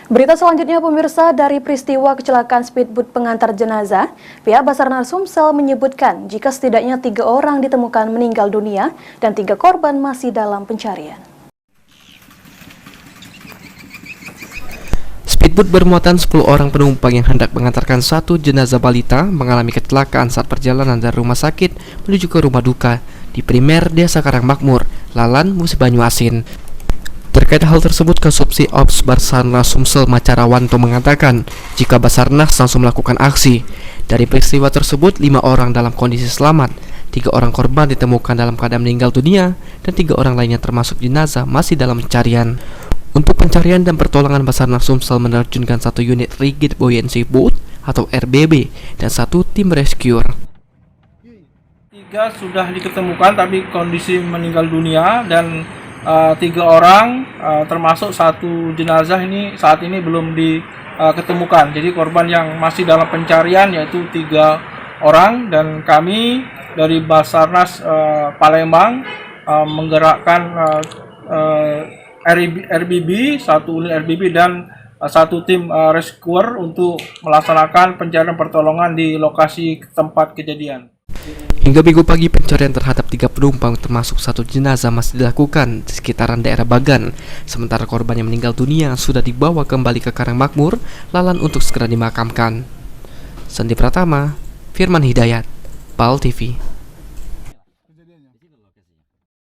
Berita selanjutnya pemirsa, dari peristiwa kecelakaan speedboat pengantar jenazah, pihak Basarnas Sumsel menyebutkan jika setidaknya 3 orang ditemukan meninggal dunia dan 3 korban masih dalam pencarian. Speedboat bermuatan 10 orang penumpang yang hendak mengantarkan satu jenazah balita mengalami kecelakaan saat perjalanan dari rumah sakit menuju ke rumah duka di Primer Desa Karangmakmur, Lalan, Musi Banyuasin. Terkait hal tersebut, Kasubsi Ops Basarnas Sumsel Macarawanto mengatakan jika Basarnas langsung melakukan aksi. Dari peristiwa tersebut, 5 orang dalam kondisi selamat, 3 orang korban ditemukan dalam keadaan meninggal dunia, dan 3 orang lainnya termasuk jenazah masih dalam pencarian. Untuk pencarian dan pertolongan, Basarnas Sumsel menerjunkan 1 unit Rigid Buoyancy Boat atau RBB dan 1 tim rescue. 3 sudah diketemukan tapi kondisi meninggal dunia, dan 3 orang termasuk 1 jenazah ini saat ini belum diketemukan. Jadi korban yang masih dalam pencarian yaitu 3 orang, dan kami dari Basarnas Palembang menggerakkan RBB, 1 unit RBB dan 1 tim rescuer untuk melaksanakan pencarian pertolongan di lokasi tempat kejadian. Hingga Minggu pagi, pencarian terhadap 3 penumpang termasuk 1 jenazah masih dilakukan di sekitaran daerah Bagan. Sementara korban yang meninggal dunia sudah dibawa kembali ke Karangmakmur, Lalan untuk segera dimakamkan. Sandi Pratama, Firman Hidayat, PAL TV.